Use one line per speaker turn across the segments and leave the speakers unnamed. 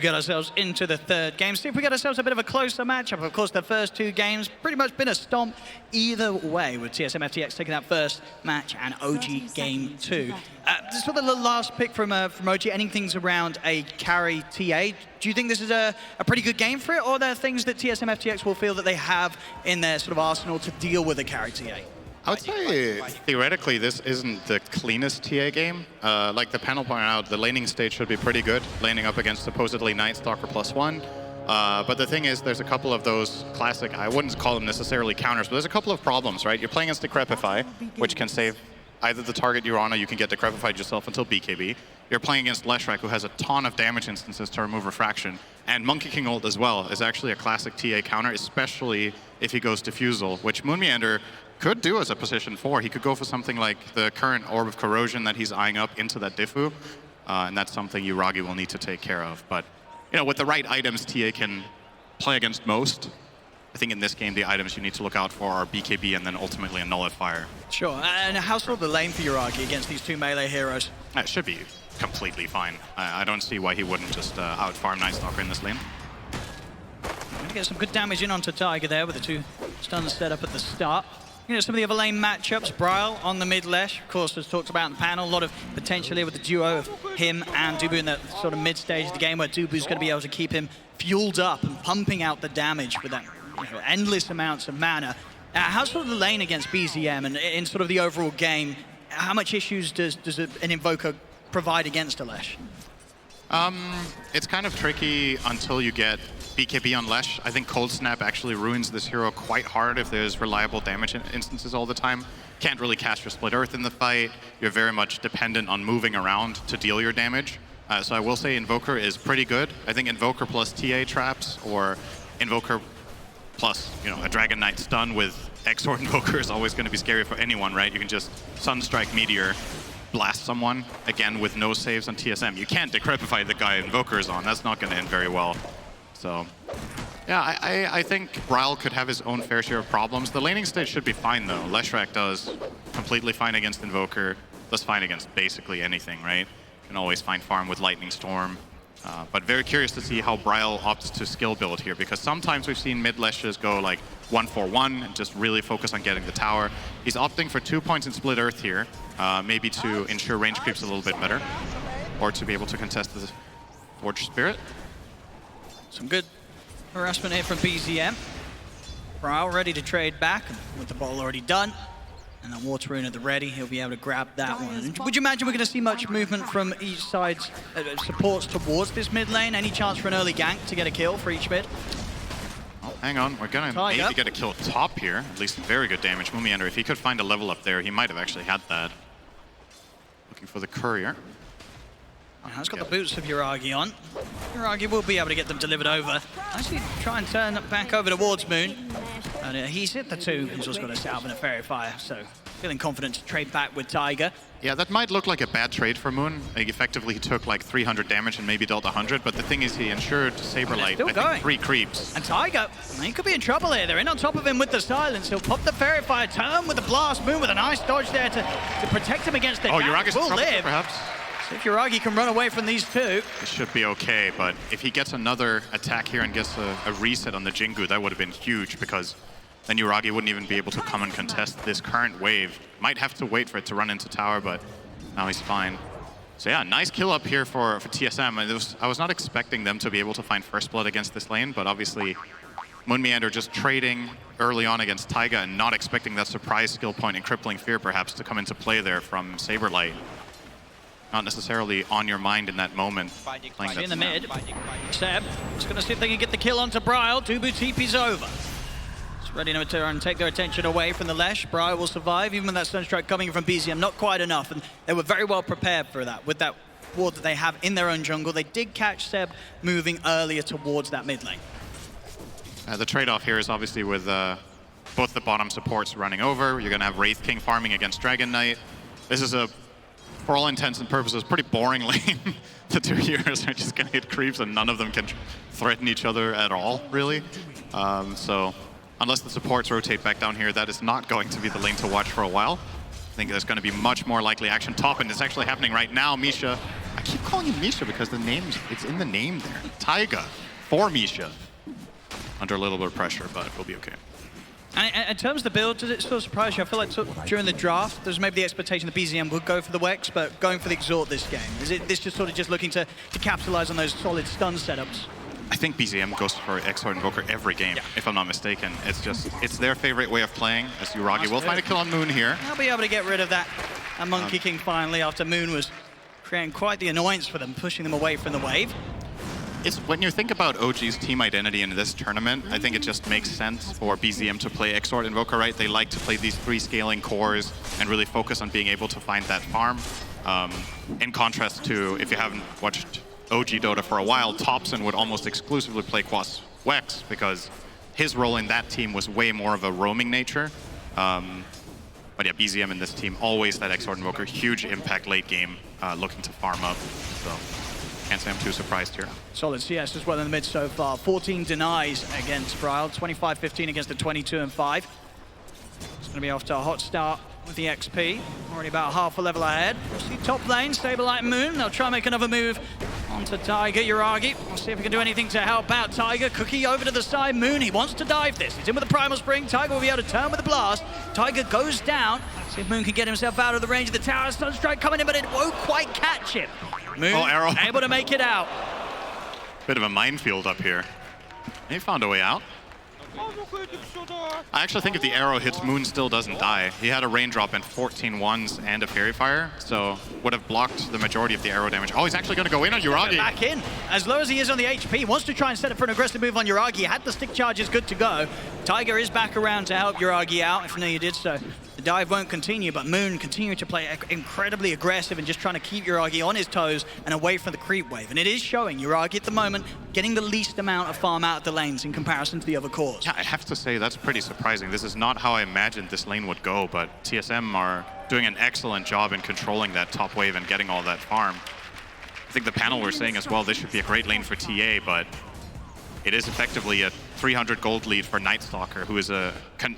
Get ourselves into the third game. See if we get ourselves a bit of a closer matchup. Of course, the first two games pretty much been a stomp either way, with TSM FTX taking that first match and OG Game 2. Just for the last pick from OG, ending things around a carry TA. Do you think this is a pretty good game for it, or are there things that TSM FTX will feel that they have in their sort of arsenal to deal with a carry TA?
I would say, theoretically, this isn't the cleanest TA game. Like the panel pointed out, the laning stage should be pretty good, laning up against supposedly Night Stalker +1. But the thing is, there's a couple of those classic, I wouldn't call them necessarily counters, but there's a couple of problems, right? You're playing against Decrepify, which can save either the target you're on, or you can get Decrepified yourself until BKB. You're playing against Leshrac, who has a ton of damage instances to remove Refraction. And Monkey King ult as well is actually a classic TA counter, especially if he goes Diffusal, which Moonmeander could do as a position 4. He could go for something like the current Orb of Corrosion that he's eyeing up into that Diffu, and that's something Yuragi will need to take care of. But you know, with the right items, TA can play against most. I think in this game, the items you need to look out for are BKB and then ultimately a Nullifier.
Sure, and how's sort of the lane for Yuragi against these two melee heroes?
It should be completely fine. I don't see why he wouldn't just out-farm Night Stalker in this lane.
Gonna get some good damage in onto Tiger there with the two stuns set up at the start. You know, some of the other lane matchups, Bryle on the mid Lesh, of course, as talked about in the panel, a lot of potential here with the duo of him and Dubu in that sort of mid stage of the game where Dubu's going to be able to keep him fueled up and pumping out the damage with that endless amounts of mana. How's sort of the lane against BZM and in sort of the overall game, how much issues does an Invoker provide against a Lesh?
It's kind of tricky until you get BKB on Lesh. I think Cold Snap actually ruins this hero quite hard if there's reliable damage instances all the time. Can't really cast your Split Earth in the fight. You're very much dependent on moving around to deal your damage. So I will say Invoker is pretty good. I think Invoker plus TA traps or Invoker plus, you know, a Dragon Knight stun with Exort Invoker is always going to be scary for anyone, right? You can just Sunstrike Meteor, blast someone, again with no saves on TSM. You can't Decrepify the guy Invoker is on. That's not going to end very well. So, yeah, I think Bryle could have his own fair share of problems. The laning stage should be fine, though. Leshrac does completely fine against Invoker, does fine against basically anything, right? Can always find farm with Lightning Storm. But very curious to see how Bryle opts to skill build here, because sometimes we've seen mid-Leshes go like 1-4-1 and just really focus on getting the tower. He's opting for 2 points in Split Earth here, maybe to ensure range creeps a little bit better, or to be able to contest the Forge Spirit.
Some good harassment here from BZM. Bryle ready to trade back with the ball already done. And then Water Rune at the ready, he'll be able to grab that one. Would you imagine we're going to see much movement from each side's supports towards this mid lane? Any chance for an early gank to get a kill for each mid?
Oh, hang on, we're going to maybe get a kill top here. At least very good damage. Moonmeander, if he could find a level up there, he might have actually had that. Looking for the courier.
Has got the boots of Yuragi on. Yuragi will be able to get them delivered over. Actually, try and turn it back over towards Moon. And he's hit the 2. He's also got a Salve and a Fairy Fire, so feeling confident to trade back with Tiger.
Yeah, that might look like a bad trade for Moon. Like, effectively, he took like 300 damage and maybe dealt 100, but the thing is he ensured Saberlight, I think, 3 creeps.
And Tiger, he could be in trouble here. They're in on top of him with the silence. He'll pop the Fairy Fire, turn with the Blast, Moon with a nice dodge there to protect him against the
Yuragi's in trouble there, perhaps.
If Yuragi can run away from these two,
it should be okay, but if he gets another attack here and gets a reset on the Jingu, that would have been huge, because then Yuragi wouldn't even be able to come and contest this current wave. Might have to wait for it to run into tower, but now he's fine. So yeah, nice kill up here for TSM. I was not expecting them to be able to find first blood against this lane, but obviously Moonmeander just trading early on against Taiga and not expecting that surprise skill point in Crippling Fear perhaps to come into play there from Saberlight. Not necessarily on your mind in that moment. Playing that
in the mid, Seb is going to see if they can get the kill onto Bryle. Dubu TP's over. It's ready to turn and take their attention away from the Lesh. Bryle will survive, even with that Sunstrike coming from BZM. Not quite enough, and they were very well prepared for that. With that ward that they have in their own jungle, they did catch Seb moving earlier towards that mid lane.
The trade-off here is obviously with both the bottom supports running over. You're going to have Wraith King farming against Dragon Knight. This is for all intents and purposes, pretty boring lane. The 2 heroes are just going to hit creeps and none of them can threaten each other at all, really. So unless the supports rotate back down here, that is not going to be the lane to watch for a while. I think there's going to be much more likely action top, and it's actually happening right now. Misha, keep calling him Misha because it's in the name there. Taiga for Misha. Under a little bit of pressure, but we'll be okay.
And in terms of the build, does it sort of surprise you? I feel like during the draft, there's maybe the expectation that BZM would go for the Wex, but going for the Exhort this game. Is it this just sort of just looking to capitalize on those solid stun setups?
I think BZM goes for Exhort Invoker every game, if I'm not mistaken. It's their favorite way of playing, as Yuragi will find a kill on Moon here.
They'll be able to get rid of that Monkey King finally after Moon was creating quite the annoyance for them, pushing them away from the wave.
It's when you think about OG's team identity in this tournament, I think it just makes sense for BZM to play Exhort Invoker, right? They like to play these 3 scaling cores and really focus on being able to find that farm. In contrast to, if you haven't watched OG Dota for a while, Thompson would almost exclusively play Quas Wex because his role in that team was way more of a roaming nature. But yeah, BZM in this team, always that Exhort Invoker, huge impact late game, looking to farm up. So can't say I'm too surprised here.
Solid CS as well in the mid so far. 14 denies against Bryle, 25-15 against the 22-5. It's going to be off to a hot start with the XP. Already about half a level ahead. We'll see top lane, Stabilite Moon. They'll try and make another move onto Tiger, Yuragi. We'll see if we can do anything to help out Tiger. Cookie over to the side. Moon, he wants to dive this. He's in with the Primal Spring. Tiger will be able to turn with the blast. Tiger goes down. See if Moon can get himself out of the range of the tower. Sunstrike coming in, but it won't quite catch him. Moon
Arrow.
able to make it out.
Bit of a minefield up here. He found a way out. I actually think if the arrow hits, Moon still doesn't die. He had a raindrop and 14 ones and a Fairy Fire, so would have blocked the majority of the arrow damage. Oh, he's actually going to go in on Yuragi.
Back in. As low as he is on the HP, he wants to try and set up for an aggressive move on Yuragi. He had the stick charges good to go. Tiger is back around to help Yuragi out, if you did so. The dive won't continue, but Moon continuing to play incredibly aggressive and just trying to keep Yuragi on his toes and away from the creep wave. And it is showing Yuragi at the moment getting the least amount of farm out of the lanes in comparison to the other cores.
Yeah, I have to say that's pretty surprising. This is not how I imagined this lane would go, but TSM are doing an excellent job in controlling that top wave and getting all that farm. I think the panel were saying as well, this should be a great lane for TA, but it is effectively a 300 gold lead for Night Stalker, who is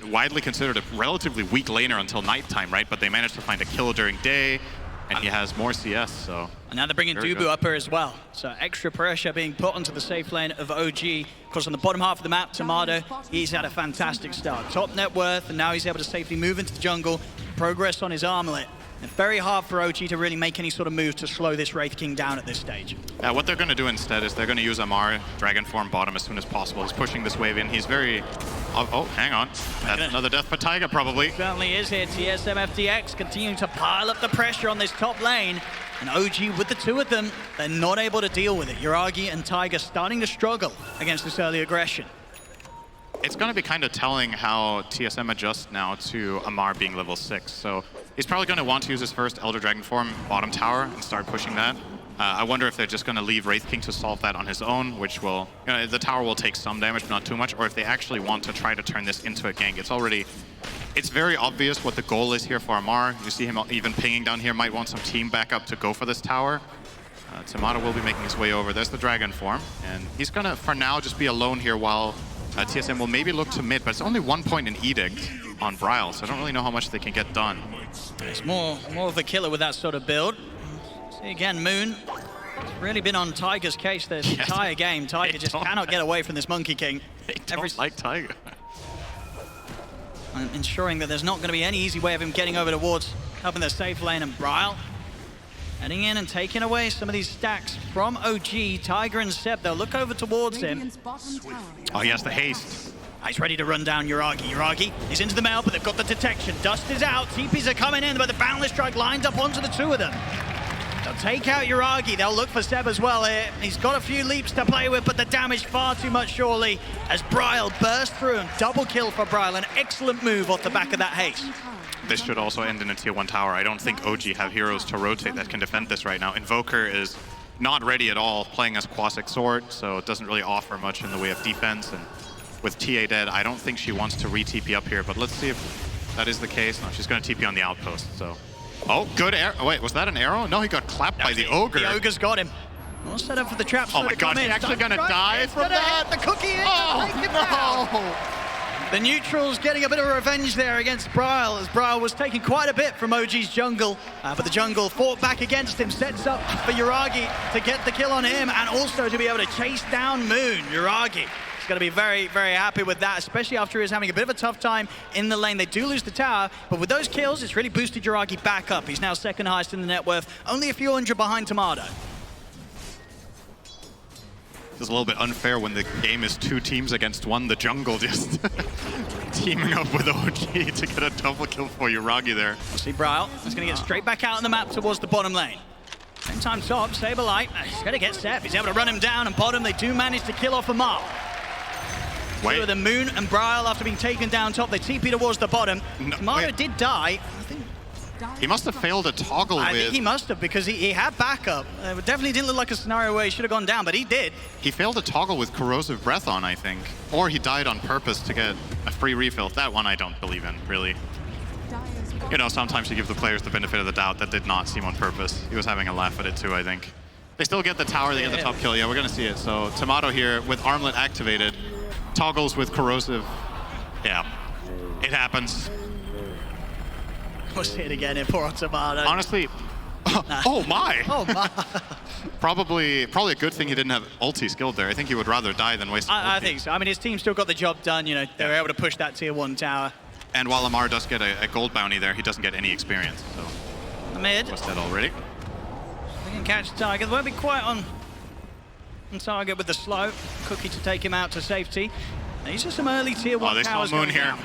widely considered a relatively weak laner until nighttime, right? But they managed to find a kill during day, and he has more CS, so...
And now they're bringing Dubu up here as well. So extra pressure being put onto the safe lane of OG. Of course, on the bottom half of the map, Tomato, he's had a fantastic start. Top net worth, and now he's able to safely move into the jungle, progress on his armlet. And very hard for OG to really make any sort of moves to slow this Wraith King down at this stage.
What they're going to do instead is they're going to use Amar, Dragon Form bottom as soon as possible. He's pushing this wave in. He's very... Oh, hang on. That's another death for Taiga, probably.
Certainly is here. TSM FTX continuing to pile up the pressure on this top lane. And OG, with the two of them, they're not able to deal with it. Yuragi and Taiga starting to struggle against this early aggression.
It's going to be kind of telling how TSM adjusts now to Amar being level 6. So he's probably going to want to use his first Elder Dragon Form bottom tower and start pushing that. I wonder if they're just going to leave Wraith King to solve that on his own, which will, the tower will take some damage, but not too much, or if they actually want to try to turn this into a gank. It's very obvious what the goal is here for Amar. You see him even pinging down here, might want some team backup to go for this tower. Tomato will be making his way over. There's the Dragon Form, and he's going to, for now, just be alone here while TSM will maybe look to mid, but it's only 1 point in Edict on Bryle, so I don't really know how much they can get done.
It's more of a killer with that sort of build. See again, Moon has really been on Tiger's case this entire game. Tiger just cannot get away from this Monkey King.
They don't like Tiger.
And ensuring that there's not going to be any easy way of him getting over towards helping the safe lane, and Bryle heading in and taking away some of these stacks from OG. Tiger and Seb, they'll look over towards him.
Oh, he has the haste.
He's ready to run down Yuragi. Yuragi is into the mail, but they've got the detection. Dust is out, TPs are coming in, but the Boundless Strike lines up onto the two of them. They'll take out Yuragi, they'll look for Seb as well here. He's got a few leaps to play with, but the damage far too much surely as Bryle burst through and double kill for Bryle. An excellent move off the back of that haste.
This should also end in a tier 1 tower. I don't think OG have heroes to rotate that can defend this right now. Invoker is not ready at all, playing as Quas Exhort, so it doesn't really offer much in the way of defense. And with TA dead, I don't think she wants to re-TP up here, but let's see if that is the case. No, she's going to TP on the outpost, so... Oh, good arrow. Oh, wait, was that an arrow? No, he got clapped by the Ogre.
The Ogre's got him. All set up for the traps.
Oh my god, he's actually going to die from that?
The cookie in.
Oh,
The neutrals getting a bit of revenge there against Bryle, as Bryle was taking quite a bit from OG's jungle, but the jungle fought back against him, sets up for Yuragi to get the kill on him and also to be able to chase down Moon. Yuragi is going to be very, very happy with that, especially after he was having a bit of a tough time in the lane. They do lose the tower, but with those kills, it's really boosted Yuragi back up. He's now second highest in the net worth, only a few hundred behind Tomato.
It's a little bit unfair when the game is 2 teams against 1. The jungle just teaming up with OG to get a double kill for Yuragi there.
We'll see Bryle is going to get straight back out on the map towards the bottom lane. Same time top, Saberlight, he's going to get Sep. He's able to run him down, and bottom, they do manage to kill off Amar.
Wait.
So the Moon and Bryle, after being taken down top, they TP towards the bottom. Tomato did die. I think
he must have failed a toggle with...
I think he must have, because he had backup. It definitely didn't look like a scenario where he should have gone down, but he did.
He failed a toggle with corrosive breath on, I think. Or he died on purpose to get a free refill. That one I don't believe in, really. You know, sometimes you give the players the benefit of the doubt. That did not seem on purpose. He was having a laugh at it too, I think. They still get the tower, they get the top kill. Yeah, we're going to see it. So Tomato here with Armlet activated. Toggles with corrosive. Yeah, it happens.
We'll see it again in poor Tomato.
Honestly, oh my!
Oh my!
Probably a good thing he didn't have ulti skilled there. I think he would rather die than waste
I think so. I mean, his team still got the job done. You know, they were able to push that tier 1 tower.
And while Amar does get a gold bounty there, he doesn't get any experience. So
The mid.
was that already?
They can catch Tiger. They won't be quite on target with the slow. Cookie to take him out to safety. These are some early tier 1
they
towers
saw Moon
going
here.
down.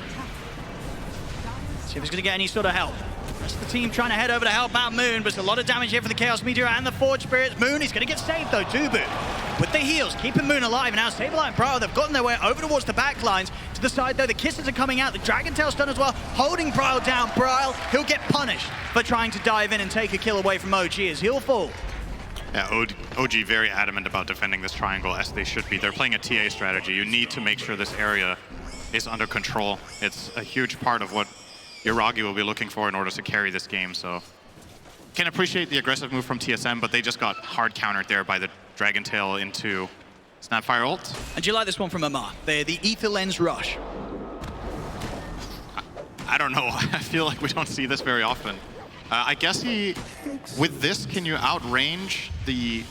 See if he's going to get any sort of help. Rest of the team trying to head over to help out Moon, but there's a lot of damage here for the Chaos Meteor and the Forge Spirits. Moon is going to get saved though, Dubu. With the heals, keeping Moon alive. And now Saberlight and Bryle, they've gotten their way over towards the back lines. To the side though, the Kisses are coming out. The Dragon Tail's done as well, holding Bryle down. Bryle, he'll get punished for trying to dive in and take a kill away from OG as he'll fall.
Yeah, OG very adamant about defending this triangle, as they should be. They're playing a TA strategy. You need to make sure this area is under control. It's a huge part of what Yuragi will be looking for in order to carry this game, so can appreciate the aggressive move from TSM, but they just got hard countered there by the Dragon Tail into Snapfire ult.
And do you like this one from Amar? The Ether Lens Rush.
I don't know. I feel like we don't see this very often. I guess with this, can you outrange the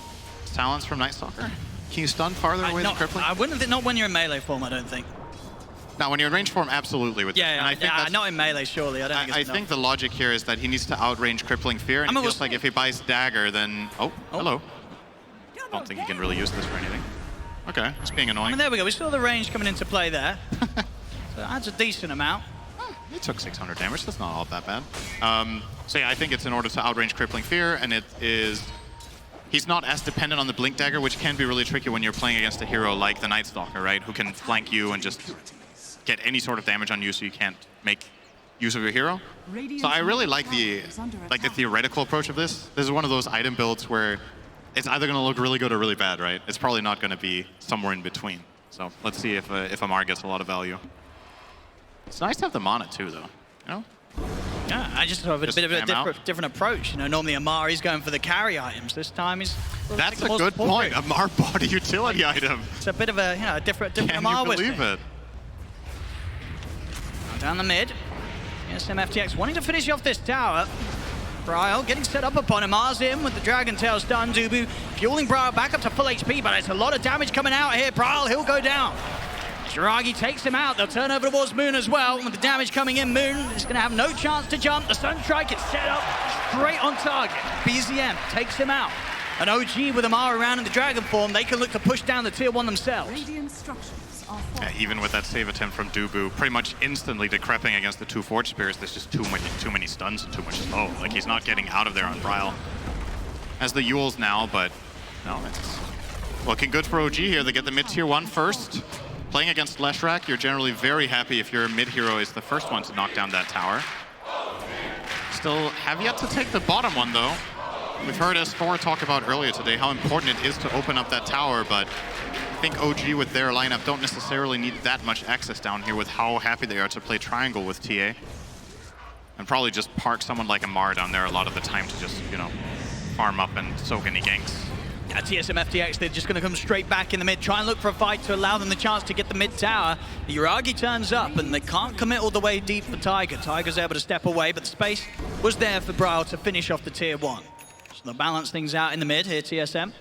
Silence from Night Stalker? Can you stun farther away than Crippling?
I wouldn't, not when you're in melee form, I don't think.
Now, when you're in range form, absolutely. With
Yeah,
and I think that's,
not in melee, surely. I
think the logic here is that he needs to outrange Crippling Fear, and it feels like if he buys Dagger, then... Oh, hello. Don't think he can really use this for anything. Okay, it's being annoying.
I mean, there we go. We saw the range coming into play there. So that adds a decent amount.
He took 600 damage. That's not all that bad. So yeah, I think it's in order to outrange Crippling Fear, and it is... He's not as dependent on the Blink Dagger, which can be really tricky when you're playing against a hero like the Night Stalker, right? Who can flank you and just get any sort of damage on you so you can't make use of your hero. So I really like the theoretical approach of this. This is one of those item builds where it's either going to look really good or really bad, right? It's probably not going to be somewhere in between. So let's see if Amar gets a lot of value. It's nice to have the mana too, though. You know?
Yeah, I just have a bit of a different approach. You know, normally Amar, he's going for the carry items. This time he's...
That's a good point. Amar bought a utility item.
It's a bit of a, a different Amar
with it. Can you believe it?
Down the mid. TSM FTX wanting to finish off this tower. Bryle getting set up upon him. Mars in with the Dragon Tail stun. Dubu fueling Bryle back up to full HP, but it's a lot of damage coming out here. Bryle, he'll go down. Yuragi takes him out. They'll turn over towards Moon as well. With the damage coming in, Moon is going to have no chance to jump. The Sunstrike is set up straight on target. BZM takes him out. And OG with Amar around in the Dragon form, they can look to push down the tier 1 themselves.
Yeah, even with that save attempt from Dubu, pretty much instantly decrepping against the 2 Forge Spirits. There's just too many stuns and too much slow. Like, he's not getting out of there on Bryle. Has the Yules now, but no, it's looking good for OG here. They get the mid-tier 1 first. Playing against Leshrac, you're generally very happy if your mid-hero is the first one to knock down that tower. Still have yet to take the bottom one, though. We've heard S4 talk about earlier today how important it is to open up that tower, but I think OG with their lineup don't necessarily need that much access down here with how happy they are to play triangle with TA. And probably just park someone like Amar down there a lot of the time to just, farm up and soak any ganks.
At TSM FTX, they're just going to come straight back in the mid, try and look for a fight to allow them the chance to get the mid tower. Yuragi turns up, and they can't commit all the way deep for Tiger. Tiger's able to step away, but the space was there for Brawl to finish off the tier 1. So they'll balance things out in the mid here, TSM.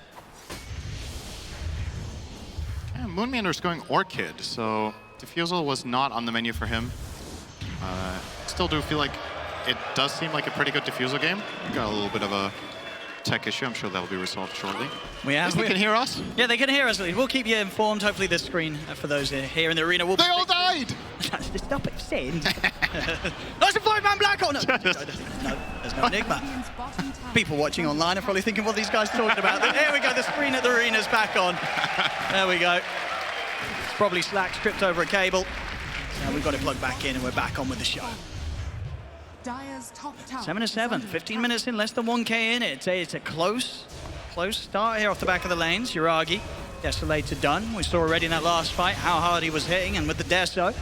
Yeah, Moonmander's going Orchid, so Diffusal was not on the menu for him. Still do feel like it does seem like a pretty good Diffusal game. Got a little bit of a tech issue. I'm sure that will be resolved shortly.
They
can hear us?
Yeah, they can hear us. We'll keep you informed. Hopefully the screen for those here in the arena will
They all died!
Stop it, Sid. Nice and flying man black. Oh, no. No, there's no Enigma. People watching online are probably thinking what these guys talking about. Here we go, the screen at the arena's back on. There we go. It's probably Slack stripped over a cable. Now we've got it plugged back in and we're back on with the show. 7-7, 15 minutes in, less than 1K in it. It's a close start here off the back of the lanes. Yuragi, desolated done. We saw already in that last fight how hard he was hitting, and with the Deso,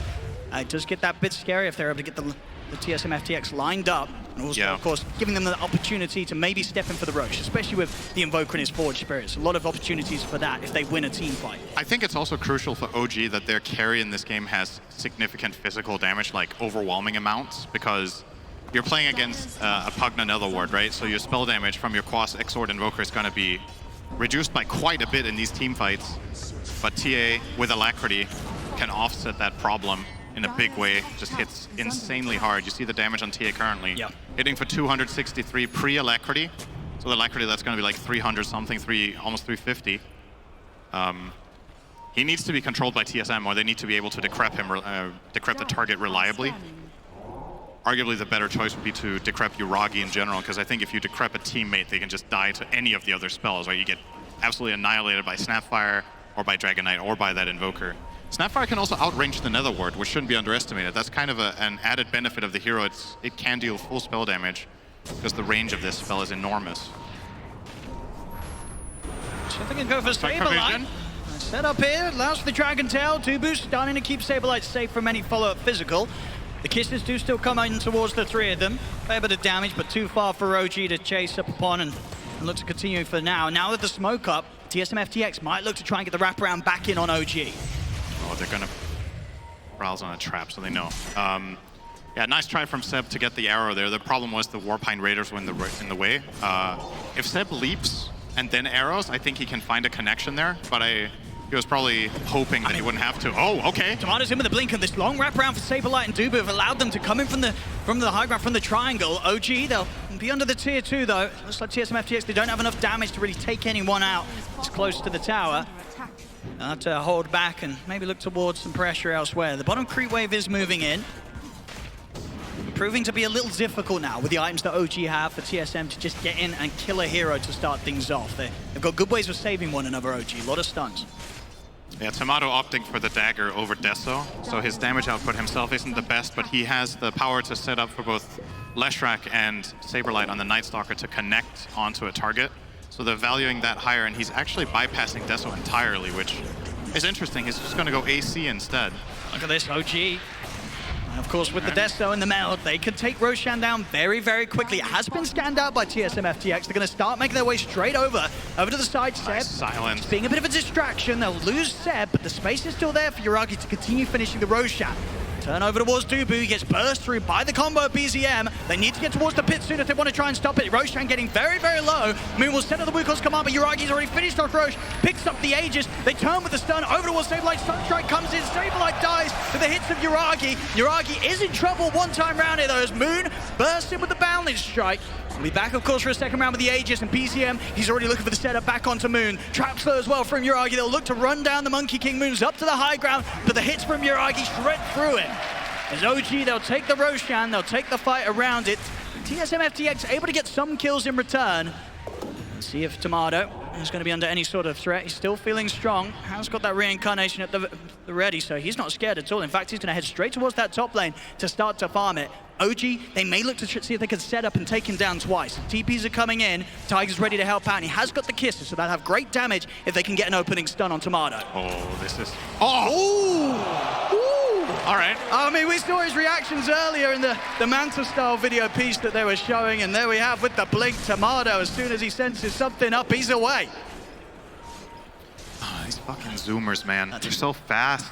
it does get that bit scary if they're able to get the TSM FTX lined up. And also, of course, giving them the opportunity to maybe step in for the Roche, especially with the Invoker and his Forge Spirits. A lot of opportunities for that if they win a team fight.
I think it's also crucial for OG that their carry in this game has significant physical damage, like overwhelming amounts, because you're playing against a Pugna Netherward, right? So your spell damage from your Quas Exort Invoker is going to be reduced by quite a bit in these team fights. But TA, with Alacrity, can offset that problem in a big way. Just hits insanely hard. You see the damage on TA currently.
Yep.
Hitting for 263 pre-Alacrity. So the Alacrity, that's going to be like 300 something, almost 350. He needs to be controlled by TSM, or they need to be able to decrep the target reliably. Arguably the better choice would be to decrep Yuragi in general, because I think if you decrep a teammate, they can just die to any of the other spells, right? You get absolutely annihilated by Snapfire, or by Dragon Knight, or by that Invoker. Snapfire can also outrange the Netherward, which shouldn't be underestimated. That's kind of an added benefit of the hero. It can deal full spell damage, because the range of this spell is enormous.
So I think I go for Saberlight. Set up here, allows for the Dragon Tail. Dubu starting to keep Saberlight safe from any follow-up physical. The kisses do still come in towards the three of them. Fair bit of damage, but too far for OG to chase up upon and look to continue for now. Now that the smoke up, TSM FTX might look to try and get the wraparound back in on OG.
Oh, they're gonna... Browse on a trap, so they know. Yeah, nice try from Seb to get the arrow there. The problem was the Warpine Raiders were in the way. If Seb leaps and then arrows, I think he can find a connection there, but he was probably hoping that he wouldn't have to. Oh, okay.
Tomato's in with the blink, and this long wraparound for Saberlight and Dubu have allowed them to come in from the high ground, from the triangle. OG, they'll be under the tier 2 though. Looks like TSM FTX, they don't have enough damage to really take anyone out. It's close to the tower. They'll have to hold back and maybe look towards some pressure elsewhere. The bottom creep wave is moving in. Proving to be a little difficult now with the items that OG have for TSM to just get in and kill a hero to start things off. They've got good ways of saving one another, OG. A lot of stuns.
Yeah, Tomato opting for the dagger over Deso, so his damage output himself isn't the best, but he has the power to set up for both Leshrac and Saberlight on the Night Stalker to connect onto a target. So they're valuing that higher, and he's actually bypassing Deso entirely, which is interesting. He's just going to go AC instead.
Look at this, OG. And of course, with the Deso and the meld, they could take Roshan down very, very quickly. It has been scanned out by TSM FTX. They're going to start making their way straight over to the side. Seb,
nice silence.
It's being a bit of a distraction. They'll lose Seb, but the space is still there for Yuragi to continue finishing the Roshan. Turn over towards Dubu, he gets burst through by the combo of BZM. They need to get towards the pit soon if they want to try and stop it. Roshan getting very, very low. Moon will send the Wukong's command, but Yuragi's already finished off Roche. Picks up the Aegis. They turn with the stun over towards Saberlight. Sunstrike comes in. Saberlight dies to the hits of Yuragi. Yuragi is in trouble one time round here though, as Moon bursts in with the Bounding Strike. We'll be back, of course, for a second round with the Aegis and BZM. He's already looking for the setup back onto Moon. Trap slow as well from Yuragi. They'll look to run down the Monkey King. Moon's up to the high ground, but the hits from Yuragi shred through it. As OG, they'll take the Roshan, they'll take the fight around it. TSM FTX able to get some kills in return. Let's see if Tomato is going to be under any sort of threat. He's still feeling strong. Has got that reincarnation at the ready, so he's not scared at all. In fact, he's going to head straight towards that top lane to start to farm it. OG, they may look to see if they can set up and take him down twice. TPs are coming in. Tiger's ready to help out, and he has got the kisses, so they'll have great damage if they can get an opening stun on Tomato.
Oh, this is... Oh!
Ooh!
All right.
I mean, we saw his reactions earlier in the Manta-style video piece that they were showing, and there we have with the blink Tomato. As soon as he senses something up, he's away.
Fucking zoomers, man. They're so fast.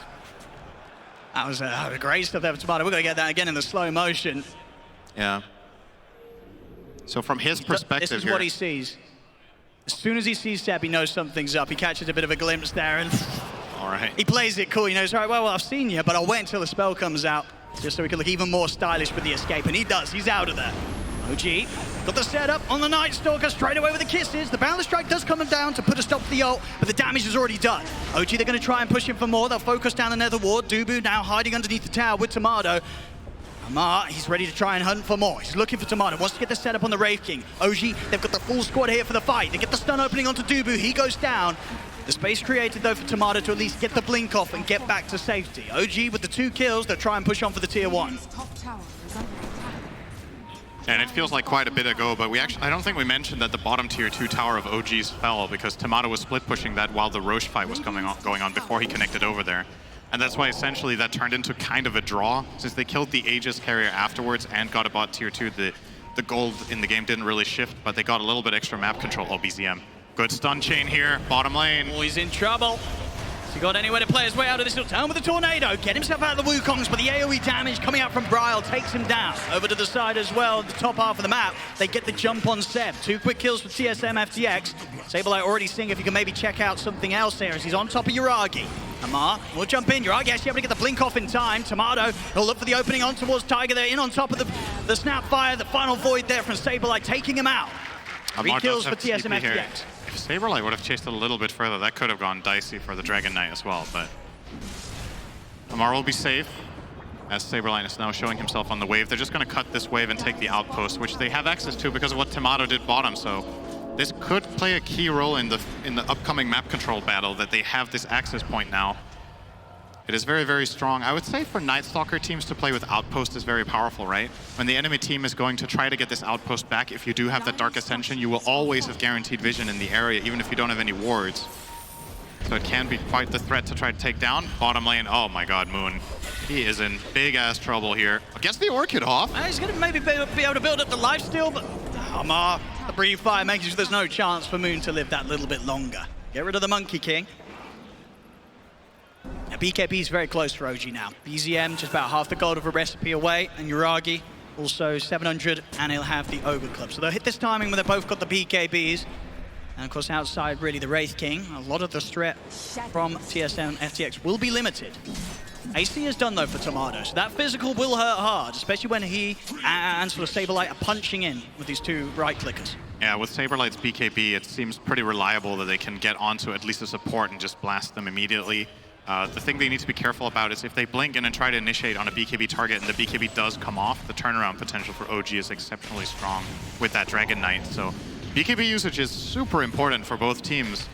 That was great stuff there for Tomato. We're going to get that again in the slow motion.
Yeah. So from his perspective
this is
here,
what he sees. As soon as he sees Seb, he knows something's up. He catches a bit of a glimpse there, and
all right.
he plays it cool. He knows, all right, well, I've seen you, but I'll wait until the spell comes out, just so he can look even more stylish with the escape. And he does. He's out of there. OG got the setup on the Night Stalker straight away with the kisses. The Boundless Strike does come down to put a stop to the ult, but the damage is already done. OG, they're going to try and push him for more. They'll focus down the Nether Ward. Dubu now hiding underneath the tower with Tomato. Amar, he's ready to try and hunt for more. He's looking for Tomato, wants to get the setup on the Wraith King. OG, they've got the full squad here for the fight. They get the stun opening onto Dubu. He goes down. The space created, though, for Tomato to at least get the blink off and get back to safety. OG, with the 2 kills, they'll try and push on for the tier 1.
And it feels like quite a bit ago, but I don't think we mentioned that the bottom tier 2 tower of OG's fell because Tomato was split pushing that while the Roche fight was going on before he connected over there. And that's why essentially that turned into kind of a draw. Since they killed the Aegis carrier afterwards and got a bot tier 2, the gold in the game didn't really shift, but they got a little bit extra map control. Oh, BZM. Good stun chain here, bottom lane.
Oh, he's in trouble. Has he got anywhere to play his way out of this little town with a tornado? Get himself out of the Wukongs, but the AoE damage coming out from Bryle takes him down. Over to the side as well, the top half of the map. They get the jump on Seb. 2 quick kills for TSM FTX. Sableye already seeing if you can maybe check out something else here as he's on top of Yuragi. Amar will jump in. Yuragi actually able to get the blink off in time. Tomato, he'll look for the opening on towards Tiger there, in on top of the snap fire. The final void there from Sableye taking him out. 3 kills for TSM FTX.
If Saberlight would have chased it a little bit further, that could have gone dicey for the Dragon Knight as well, but Amar will be safe, as Saberlight is now showing himself on the wave. They're just going to cut this wave and take the outpost, which they have access to because of what Tomato did bottom, so this could play a key role in the upcoming map control battle, that they have this access point now. It is very, very strong. I would say for Night Stalker teams to play with Outpost is very powerful, right? When the enemy team is going to try to get this Outpost back, if you do have that Dark Ascension, you will always have guaranteed vision in the area, even if you don't have any wards. So it can be quite the threat to try to take down. Bottom lane, oh my god, Moon. He is in big-ass trouble here. Against the Orchid off.
He's going to maybe be able to build up the lifesteal, but Amar, the Breathe Fire, making sure there's no chance for Moon to live that little bit longer. Get rid of the Monkey King. Now, BKB is very close for OG now. BZM just about half the gold of a recipe away, and Yuragi also 700, and he'll have the Ogre Club. So they'll hit this timing when they've both got the BKBs. And of course, outside really the Wraith King, a lot of the threat from TSM FTX will be limited. AC is done though for Tomato, so that physical will hurt hard, especially when he and sort of Saberlight are punching in with these 2 right clickers.
Yeah, with Saberlight's BKB, it seems pretty reliable that they can get onto at least a support and just blast them immediately. The thing they need to be careful about is if they blink in and try to initiate on a BKB target and the BKB does come off, the turnaround potential for OG is exceptionally strong with that Dragon Knight. So BKB usage is super important for both teams,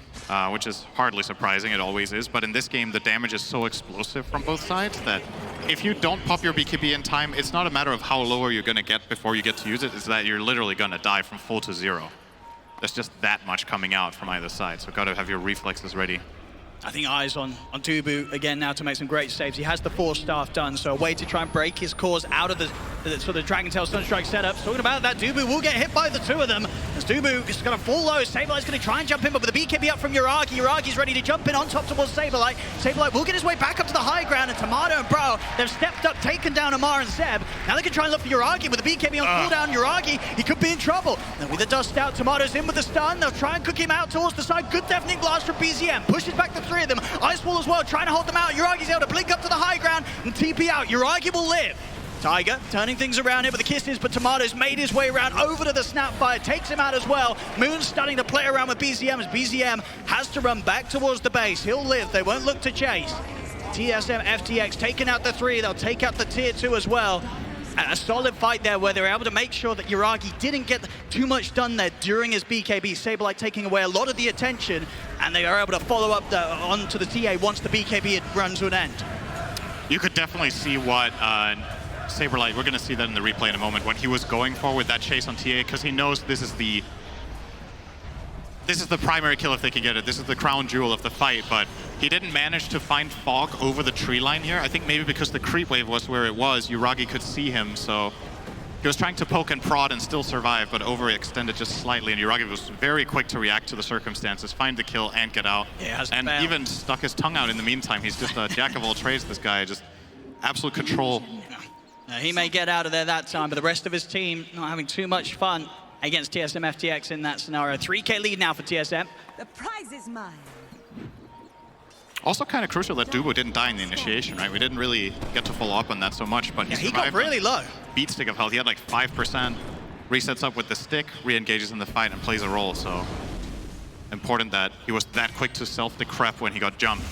which is hardly surprising, it always is. But in this game, the damage is so explosive from both sides that if you don't pop your BKB in time, it's not a matter of how low you're going to get before you get to use it, it's that you're literally going to die from full to 0. There's just that much coming out from either side, so got to have your reflexes ready.
I think eyes on Dubu again now to make some great saves. He has the 4 staff done, so a way to try and break his cores out of the sort of Dragon Tail Sunstrike setup. Talking about that, Dubu will get hit by the 2 of them. As Dubu is going to fall low, Saberlight's going to try and jump in, but with the BKB up from Yuragi, Yuragi's ready to jump in on top towards Saberlight. Saberlight will get his way back up to the high ground, and Tomato and Bro, they've stepped up, taken down Amar and Zeb. Now they can try and look for Yuragi with the BKB on cooldown. Yuragi, he could be in trouble. And with the dust out, Tomato's in with the stun. They'll try and cook him out towards the side. Good deafening blast from BZM. Pushes back the 3 of them. Ice Wall as well, trying to hold them out. Yuragi's able to blink up to the high ground and TP out. Yuragi will live. Tiger turning things around here with the kisses, but Tomato's made his way around over to the Snapfire, takes him out as well. Moon's starting to play around with BZM as BZM has to run back towards the base. He'll live, they won't look to chase. TSM FTX taking out the 3, they'll take out the tier 2 as well. A solid fight there where they're able to make sure that Yuragi didn't get too much done there during his BKB. Saberlight taking away a lot of the attention, and they are able to follow up onto the TA once the BKB had run to an end.
You could definitely see what Saberlight, we're going to see that in the replay in a moment, when he was going for with that chase on TA, because he knows this is the primary kill if they can get it. This is the crown jewel of the fight, but he didn't manage to find fog over the tree line here. I think maybe because the creep wave was where it was, Yuragi could see him, so He was trying to poke and prod and still survive, but overextended just slightly, and Yuragi was very quick to react to the circumstances, find the kill, and get out.
Yeah,
and even stuck his tongue out in the meantime. He's just a jack of all trades, this guy. Just absolute control.
He may get out of there that time, but the rest of his team not having too much fun against TSM FTX in that scenario. 3K lead now for TSM.
The prize is mine.
Also kind of crucial that Dubu didn't die in the initiation, right? We didn't really get to follow up on that so much, but
he got really low.
Beat stick of health. He had like 5%. Resets up with the stick, re-engages in the fight, and plays a role. So important that he was that quick to self-decrep when he got jumped.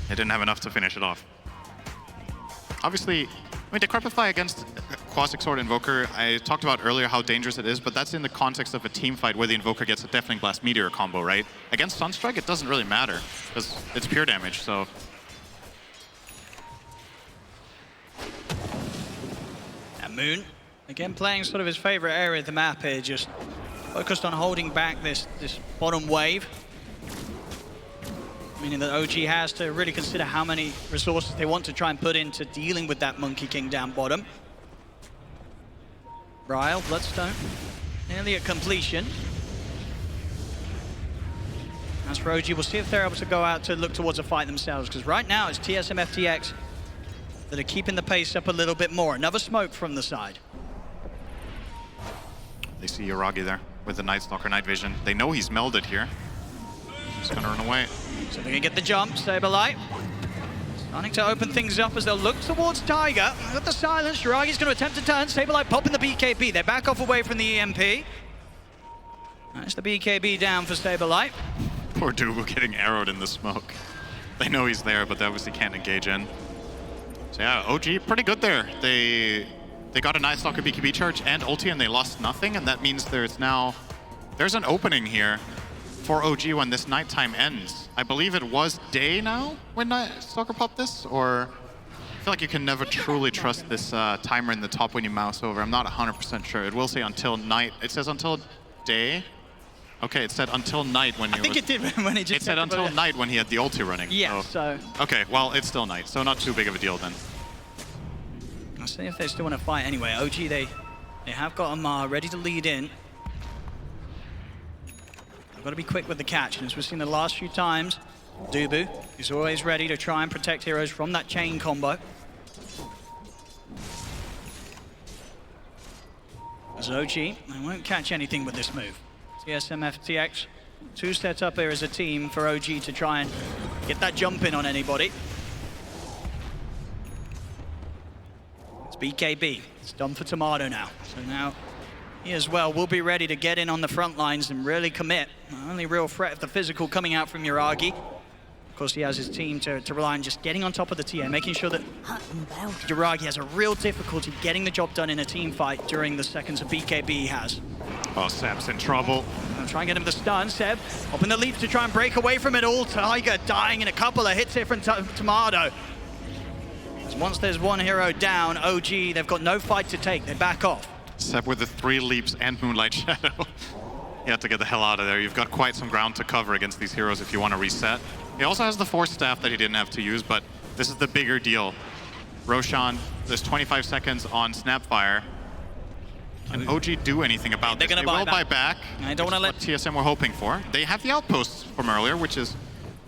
He didn't have enough to finish it off. Obviously, I mean, Decrepify against Quasic Sword Invoker, I talked about earlier how dangerous it is, but that's in the context of a team fight where the Invoker gets a Deafening Blast Meteor combo, right? Against Sunstrike, it doesn't really matter, because it's pure damage, so...
And Moon, again playing sort of his favorite area of the map here, just focused on holding back this bottom wave. Meaning that OG has to really consider how many resources they want to try and put into dealing with that Monkey King down bottom. Ryle, Bloodstone, nearly at completion. As for OG, we'll see if they're able to go out to look towards a fight themselves, because right now it's TSM FTX that are keeping the pace up a little bit more. Another smoke from the side.
They see Yuragi there with the Night Stalker Night Vision. They know he's melded here. He's gonna run away.
So they can get the jump, Saberlight. Starting to open things up as they'll look towards Tiger. Got the silence, Yuragi's going to attempt to turn. Saberlight popping the BKB. They back off away from the EMP. That's the BKB down for Saberlight.
Poor Dubu getting arrowed in the smoke. They know he's there, but they obviously can't engage in. So yeah, OG pretty good there. They got a Night Stalker BKB charge and ulti, and they lost nothing, and that means there's an opening here for OG when this nighttime ends. I believe it was day now when Night Stalker popped this, or I feel like you can never truly trust this timer in the top when you mouse over. I'm not 100% sure. It will say until night. It says until day. Okay, it said until night when he
I think it did when he just
It said until night when he had the ulti running.
Yeah, so...
Okay, well, it's still night, so not too big of a deal then.
I'll see if they still want to fight anyway. OG, they have got Amar ready to lead in. They've got to be quick with the catch, and as we've seen the last few times, Dubu is always ready to try and protect heroes from that chain combo. As OG, they won't catch anything with this move. TSM FTX, two set up here as a team for OG to try and get that jump in on anybody. It's BKB, it's done for Tomato now. So now he as well will be ready to get in on the front lines and really commit. The only real threat of the physical coming out from Yuragi. Of course, he has his team to rely on just getting on top of the tier, making sure that Yuragi has a real difficulty getting the job done in a team fight during the seconds of BKB he has.
Oh, Seb's in trouble.
I'll try and get him the stun. Seb up in the leap to try and break away from it all. Tiger dying in a couple of hits here from Tomato. Once there's one hero down, OG, they've got no fight to take. They back off.
Seb with the 3 leaps and Moonlight Shadow. You have to get the hell out of there. You've got quite some ground to cover against these heroes if you want to reset. He also has the Force Staff that he didn't have to use, but this is the bigger deal. Roshan, there's 25 seconds on Snapfire. Can OG do anything about this? They will buy back.
I don't want to let
what TSM were hoping for. They have the outposts from earlier, which is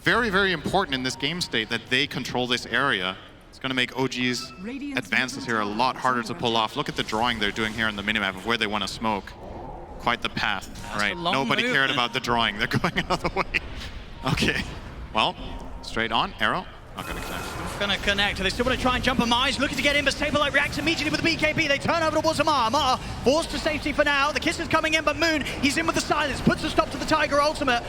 very, very important in this game state that they control this area. It's going to make OG's advances here a lot harder to pull off. Look at the drawing they're doing here on the minimap of where they want to smoke. Quite the path, right? Nobody cared about the drawing. They're going another way. Okay. Well, straight on, arrow. Not going to connect.
Not going to connect. They still want to try and jump Amar. He's looking to get in, but Saberlight reacts immediately with the BKB. They turn over towards Amar. Amar forced to safety for now. The kiss is coming in, but Moon, he's in with the silence. Puts a stop to the Tiger ultimate.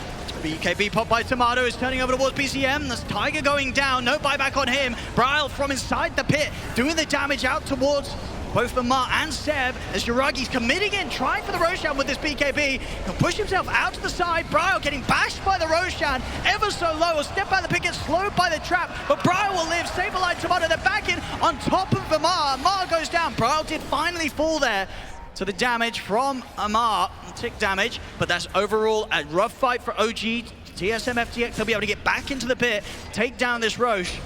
BKB popped by Tomato is turning over towards BCM. There's Tiger going down. No buyback on him. Bryle from inside the pit doing the damage out towards both Amar and Seb as Yuragi's committing in, trying for the Roshan with this BKB. He'll push himself out to the side. Bryle getting bashed by the Roshan ever so low. A step out of the pit, gets slowed by the trap, but Bryle will live. Saberlight, Tomato, they're back in on top of Amar. Amar goes down. Bryle did finally fall there to the damage from Amar, tick damage, but that's overall a rough fight for OG. TSM FTX, they'll be able to get back into the pit, take down this Roche,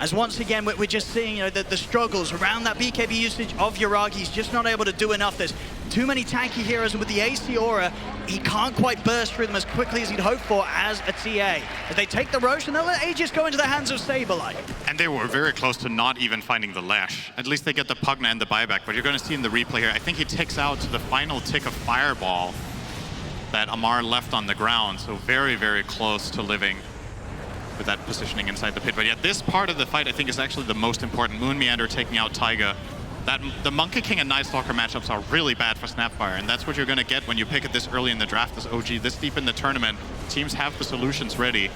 as once again we're just seeing the struggles around that BKB usage of Yuragi. He's just not able to do enough. There's too many tanky heroes, and with the AC aura, he can't quite burst through them as quickly as he'd hoped for as a TA. If they take the Roche, and they'll let Aegis go into the hands of Saberlight.
And they were very close to not even finding the Lash. At least they get the Pugna and the buyback, but you're going to see in the replay here, I think he ticks out to the final tick of Fireball that Amar left on the ground, so very, very close to living with that positioning inside the pit. But yeah, this part of the fight I think is actually the most important. Moon Meander taking out Taiga. The Monkey King and Night Stalker matchups are really bad for Snapfire, and that's what you're going to get when you pick it this early in the draft, this OG, this deep in the tournament. Teams have the solutions ready.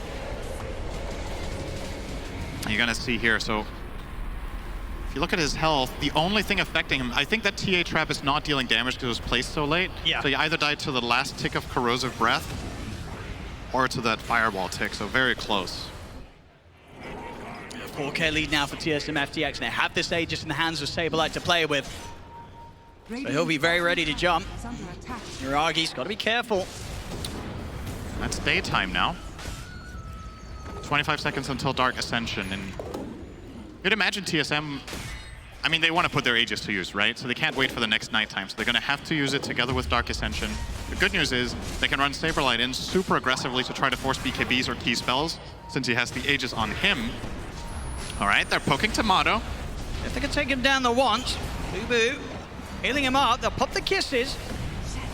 You're going to see here, so if you look at his health, the only thing affecting him, I think that TA trap is not dealing damage because it was placed so late.
Yeah.
So you either died to the last tick of Corrosive Breath or to that Fireball tick, so very close.
4K lead now for TSM FTX, and they have this Aegis in the hands of Saberlight to play with. So he'll be very ready to jump. Yuragi's got to be careful.
That's daytime now. 25 seconds until Dark Ascension, and you'd imagine TSM, I mean, they want to put their Aegis to use, right? So they can't wait for the next nighttime, so they're going to have to use it together with Dark Ascension. The good news is they can run Saberlight in super aggressively to try to force BKBs or key spells, since he has the Aegis on him. All right, they're poking Tomato.
If they can take him down the once, Dubu healing him up, they'll pop the kisses.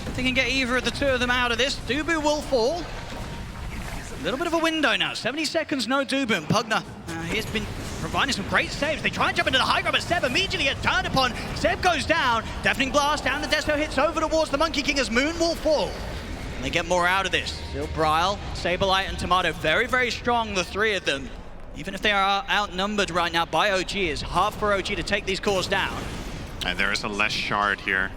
If they can get either of the two of them out of this, Dubu will fall. A little bit of a window now, 70 seconds, no Dubu. And Pugna, he's been providing some great saves. They try and jump into the high ground, but Seb immediately gets turned upon. Seb goes down, Deafening Blast down, the Desto hits over towards the Monkey King as Moon will fall. And they get more out of this. Still Bryle, Saberlight, and Tomato, very, very strong, the three of them. Even if they are outnumbered right now by OG, it's hard for OG to take these cores down.
And there is a less shard here.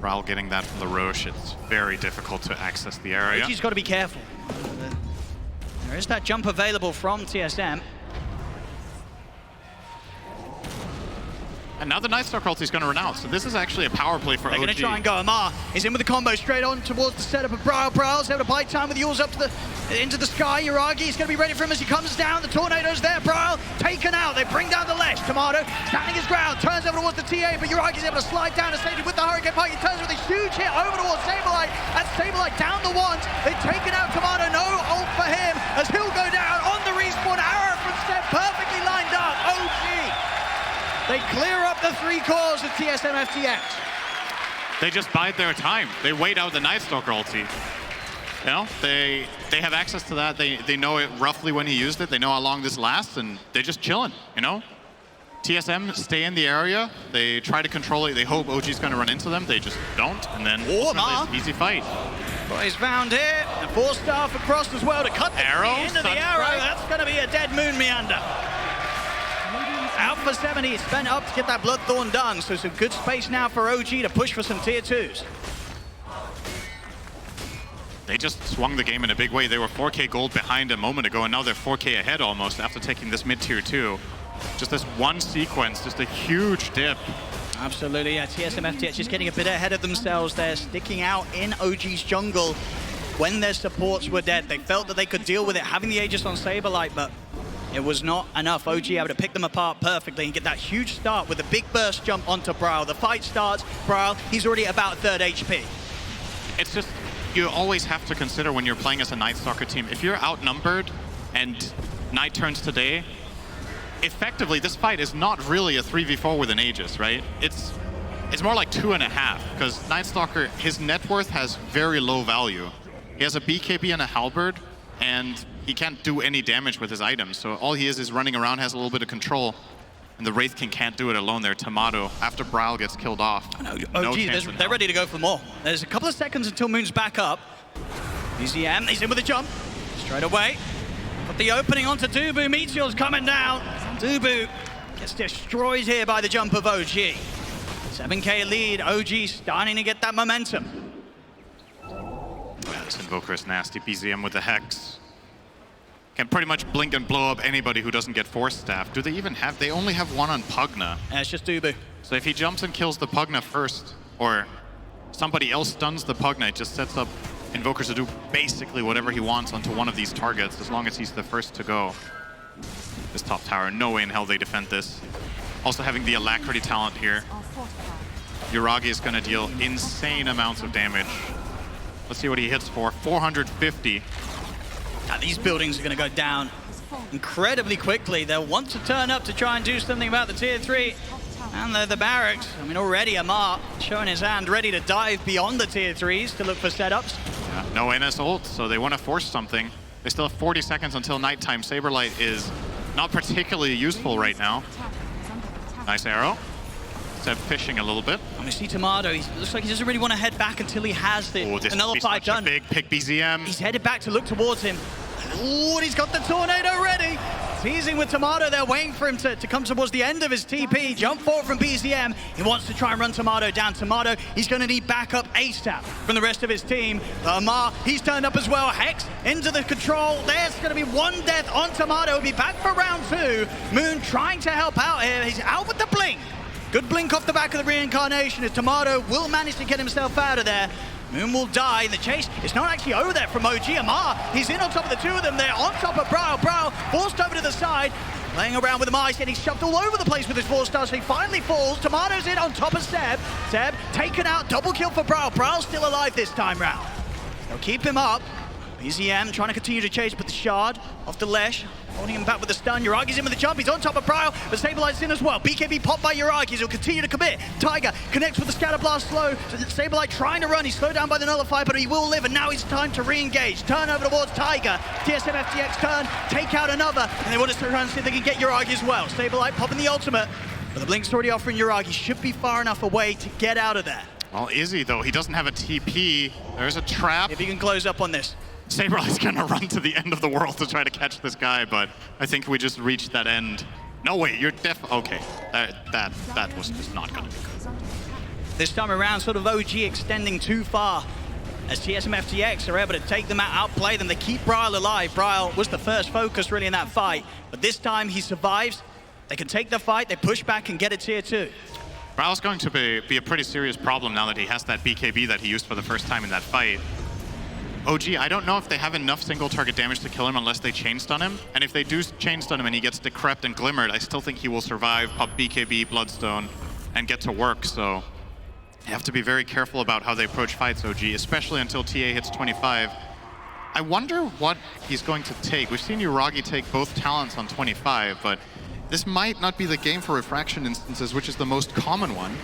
Bryle getting that from the Roche, it's very difficult to access the area.
OG's got to be careful. There is that jump available from TSM.
And now the Night Stalker ulti is going to run out, so this is actually a power play for OG.
They're going to try and go. Amar is in with the combo straight on towards the setup of Bryle. Bryle's able to buy time with the Yules up to into the sky. Yuragi is going to be ready for him as he comes down. The Tornado's there. Bryle taken out. They bring down the Lesh. Tomato standing his ground, turns over towards the TA, but Yuragi's able to slide down to safety with the Hurricane Pike. He turns with a huge hit over towards Saberlight. And Saberlight down the ones. They've taken out Tomato. No ult for him as he'll go down on the respawn. Arrow from Step perfectly lined up. OG. They clear up the three cores of TSM FTX.
They just bide their time. They wait out the Night Stalker ulti. You know, they have access to that. They know it roughly when he used it. They know how long this lasts, and they're just chilling, you know? TSM stay in the area. They try to control it. They hope OG's going to run into them. They just don't, and then it's an easy fight.
Well, he's found here. A 4-star for Cross as well to cut the into the arrow.
Right.
That's going to be a dead Moon Meander. Out for 70, spent up to get that Bloodthorn done, so some good space now for OG to push for some tier 2s.
They just swung the game in a big way. They were 4K gold behind a moment ago, and now they're 4K ahead almost after taking this mid-tier 2. Just this one sequence, just a huge dip.
Absolutely, yeah. TSM FTX just getting a bit ahead of themselves there, sticking out in OG's jungle when their supports were dead. They felt that they could deal with it, having the Aegis on Saberlight, but it was not enough. OG able to pick them apart perfectly and get that huge start with a big burst jump onto Bryle. The fight starts, Bryle, he's already about 3rd HP.
It's just, you always have to consider when you're playing as a Night Stalker team, if you're outnumbered and night turns today, effectively this fight is not really a 3v4 with an Aegis, right? It's more like 2.5, because Night Stalker, his net worth has very low value. He has a BKB and a Halberd, and he can't do any damage with his items, so all he is running around, has a little bit of control, and the Wraith King can't do it alone there. Tomato, after Bryle gets killed off.
They're ready to go for more. There's a couple of seconds until Moon's back up. BZM, he's in with a jump, straight away. But the opening onto Dubu, Meteor's coming down. Dubu gets destroyed here by the jump of OG. 7K lead, OG starting to get that momentum.
Yeah, this Invoker is nasty. BZM with the Hex. Can pretty much blink and blow up anybody who doesn't get Force Staff. Do they even have, they only have one on Pugna.
Yeah, it's just Dubu.
So if he jumps and kills the Pugna first, or somebody else stuns the Pugna, it just sets up Invokers to do basically whatever he wants onto one of these targets, as long as he's the first to go. this top tower. No way in hell they defend this. Also having the Alacrity talent here. Yuragi is going to deal insane amounts of damage. Let's see what he hits for. 450.
Now, these buildings are going to go down incredibly quickly. They'll want to turn up to try and do something about the tier 3 and the barracks. I mean, already Amar showing his hand, ready to dive beyond the tier 3s to look for setups.
Yeah, no NS ult, so they want to force something. They still have 40 seconds until nighttime. Saberlight is not particularly useful right now. Nice arrow. Seb fishing a little bit.
And we see Tomato. He looks like he doesn't really want to head back until he has the nullify done.
Big pick BZM.
He's headed back to look towards him. Oh, he's got the tornado ready. Teasing with Tomato there, waiting for him to come towards the end of his TP. Jump forward from BZM. He wants to try and run Tomato down. Tomato, he's going to need backup ASAP from the rest of his team. Amar, he's turned up as well. Hex into the control. There's going to be one death on Tomato. He'll be back for round 2. Moon trying to help out here. He's out with the blink. Good blink off the back of the reincarnation as Tomato will manage to get himself out of there. Moon will die in the chase. It's not actually over there from OG. Amar, he's in on top of the two of them. They're on top of Brow. Brow forced over to the side. Playing around with Amar. He's getting shoved all over the place with his 4-star, so he finally falls. Tomato's in on top of Seb. Seb taken out. Double kill for Brow. Brow's still alive this time round. They'll keep him up. BZM trying to continue to chase, but the shard off the Lesh, holding him back with the stun. Yuragi's in with the jump, he's on top of Brow, but Saberlight's in as well. BKB popped by Yuragi, he'll continue to commit. Tiger connects with the Scatter Blast slow. Saberlight trying to run, he's slowed down by the Nullify, but he will live, and now it's time to re-engage. Turn over towards Tiger. TSM FTX turn, take out another, and they want to try and see if they can get Yuragi as well. Saberlight popping the ultimate, but the Blink's already offering Yuragi. Should be far enough away to get out of there.
Well, is he though? He doesn't have a TP. There's a trap.
If he can close up on this.
Saberlight's gonna run to the end of the world to try to catch this guy, but I think we just reached that end. No way, you're okay. That was just not gonna be good.
This time around, sort of OG extending too far as TSM FTX are able to take them out, outplay them. They keep Bryle alive. Bryle was the first focus really in that fight, but this time he survives. They can take the fight, they push back and get a tier 2.
Bryle's going to be a pretty serious problem now that he has that BKB that he used for the first time in that fight. OG, I don't know if they have enough single target damage to kill him unless they chain stun him. And if they do chain stun him and he gets decrept and glimmered, I still think he will survive, pop BKB, Bloodstone, and get to work. So you have to be very careful about how they approach fights, OG, especially until TA hits 25. I wonder what he's going to take. We've seen Yuragi take both talents on 25, but this might not be the game for refraction instances, which is the most common one.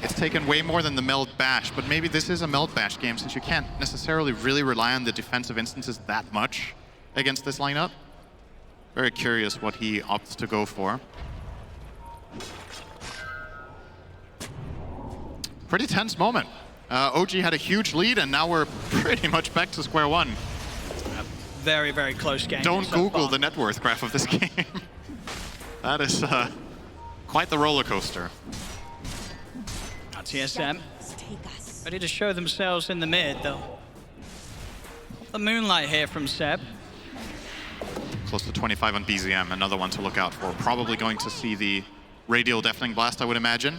It's taken way more than the Meld Bash, but maybe this is a Meld Bash game since you can't necessarily really rely on the defensive instances that much against this lineup. Very curious what he opts to go for. Pretty tense moment. OG had a huge lead, and now we're pretty much back to square one.
A very, very close game.
Don't Google the net worth graph of this game. That is quite the roller coaster.
TSM ready to show themselves in the mid. They'll the moonlight here from Seb.
Close to 25 on BZM, another one to look out for. Probably going to see the Radial Deafening Blast, I would imagine.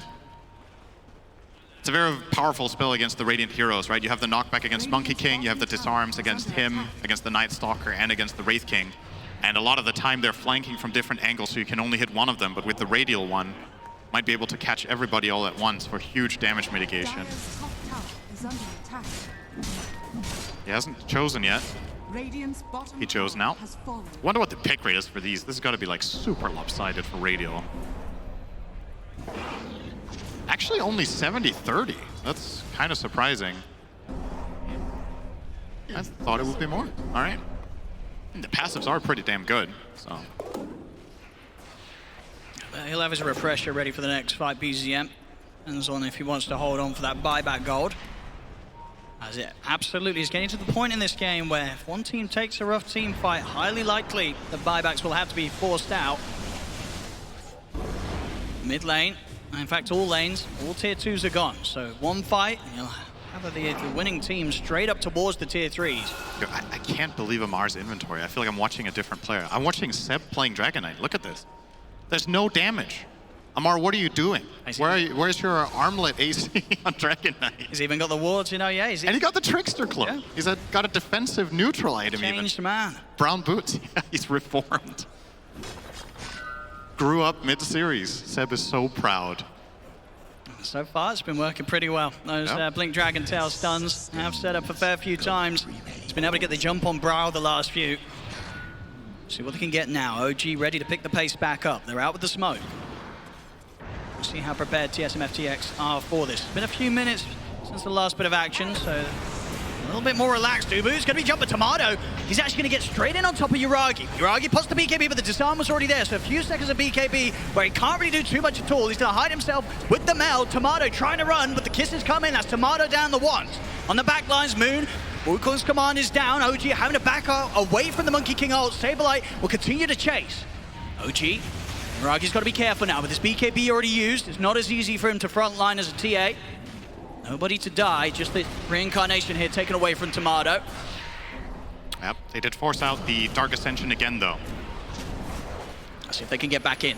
It's a very powerful spell against the Radiant heroes, right? You have the knockback against Monkey King, you have the disarms against him, against the Night Stalker, and against the Wraith King. And a lot of the time they're flanking from different angles, so you can only hit one of them, but with the Radial one, might be able to catch everybody all at once for huge damage mitigation. He hasn't chosen yet. He chose now. Wonder what the pick rate is for these. This has got to be like super lopsided for Radial. Actually only 70-30. That's kind of surprising. I thought it would be more. All right. The passives are pretty damn good, so.
He'll have his refresher ready for the next fight, BZM. And on if he wants to hold on for that buyback gold. As it absolutely is getting to the point in this game where if one team takes a rough team fight, highly likely the buybacks will have to be forced out. Mid lane, in fact all lanes, all tier 2s are gone. So one fight, and you'll have the winning team straight up towards the tier 3s.
Yo, I can't believe Amar's inventory. I feel like I'm watching a different player. I'm watching Seb playing Dragon Knight. Look at this. There's no damage. Amar, what are you doing? Where's your armlet AC on Dragon Knight?
He's even got the wards, you know, yeah.
And he got the Trickster Cloak. Yeah. He's got a defensive neutral item
Changed man.
Brown boots. Yeah, he's reformed. screw up mid-series. Seb is so proud.
So far, it's been working pretty well. Those Blink Dragon Tail stuns have set up a fair few times. He's been able to get the jump on Brow the last few. See what they can get now. OG ready to pick the pace back up. They're out with the smoke. We'll see how prepared TSM FTX are for this. It's been a few minutes since the last bit of action, so a little bit more relaxed. Ubu's going to be jumping Tomato. He's actually going to get straight in on top of Uragi. Uragi puts the BKB, but the disarm was already there, so a few seconds of BKB where he can't really do too much at all. He's going to hide himself with the Mel. Tomato trying to run, but the kisses come in. That's Tomato down the ones. On the back lines, Moon. Wukong's command is down. OG having to back out away from the Monkey King ult. Saberlight will continue to chase. OG, Uragi's got to be careful now. With his BKB already used, it's not as easy for him to frontline as a TA. Nobody to die, just the reincarnation here taken away from Tomato.
Yep, they did force out the Dark Ascension again, though.
Let's see if they can get back in.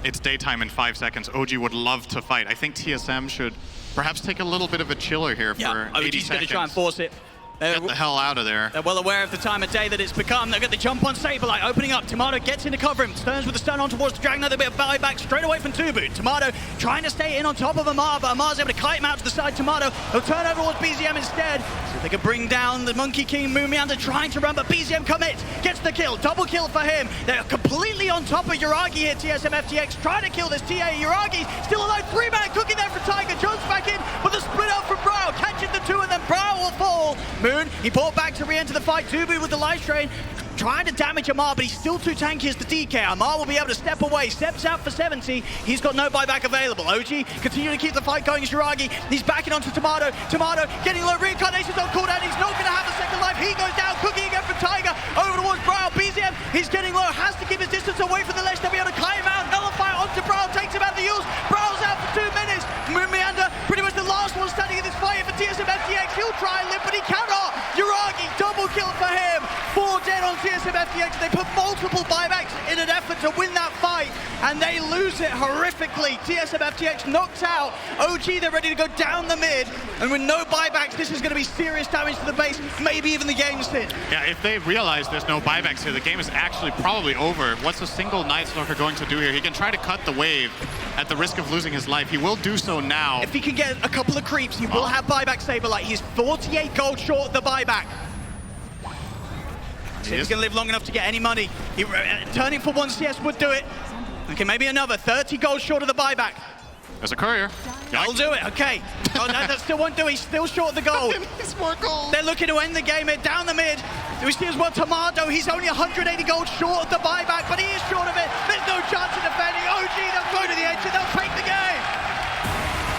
It's daytime in 5 seconds. OG would love to fight. I think TSM should perhaps take a little bit of a chiller here for 80
OG's
seconds.
going to try and force it.
Get the hell out of there.
They're well aware of the time of day that it's become. They've got the jump on Saberlight opening up. Tomato gets in to cover him. Turns with the stun on towards the Dragon. Another bit of buyback straight away from Tubu. Tomato trying to stay in on top of Amar, but Amar's able to kite him out to the side. Tomato, he'll turn over towards BZM instead. So if they can bring down the Monkey King. Mumianda trying to run, but BZM commits. Gets the kill. Double kill for him. They're completely on top of Uragi here. TSM FTX trying to kill this TA. Uragi still alive. 3-man cooking there for Tiger. Jumps back in with a split up from Brow. Catching the two and then Brow will fall. Moon, he brought back to re-enter the fight. Tubu with the life strain, trying to damage Amar, but he's still too tanky as the DK. Amar will be able to step away, steps out for 70. He's got no buyback available. OG continuing to keep the fight going as Uragi. He's backing onto Tomato. Tomato getting low, reincarnations on cooldown. He's not going to have a second life. He goes down, cooking again from Tiger. Over towards Brow. BZM, he's getting low, has to keep his distance away from the ledge to be able to kite him out. Nullify onto Brow, takes him out of the use. Brow's out for 2 minutes. Mumianda, pretty much the last one standing in this fight for TSM FTX. He'll try and live, but he cannot. Uragi, double kill for him. 4 dead on TSM FTX. They put multiple buybacks in an effort to win that fight, and they lose it horrifically. TSM FTX knocks out OG. They're ready to go down the mid, and with no buybacks, this is going to be serious damage to the base, maybe even the game sin.
Yeah, if they realize there's no buybacks here, the game is actually probably over. What's a single Night Stalker going to do here? He can try to cut the wave at the risk of losing his life. He will do so now.
If he can get a couple of creeps, he will have buyback Saberlight. He's 48 gold short of the buyback. So if he's going to live long enough to get any money, turning for 1 CS would do it. Okay, maybe another 30 gold short of the buyback.
There's a courier.
I'll do it, okay. Oh, no, that still won't do it. He's still short of the gold.
He's more gold.
They're looking to end the game here, down the mid. We see as well Tomato, he's only 180 gold short of the buyback, but he is short of it. There's no chance of defending. OG, they'll go to the edge and they'll take the game.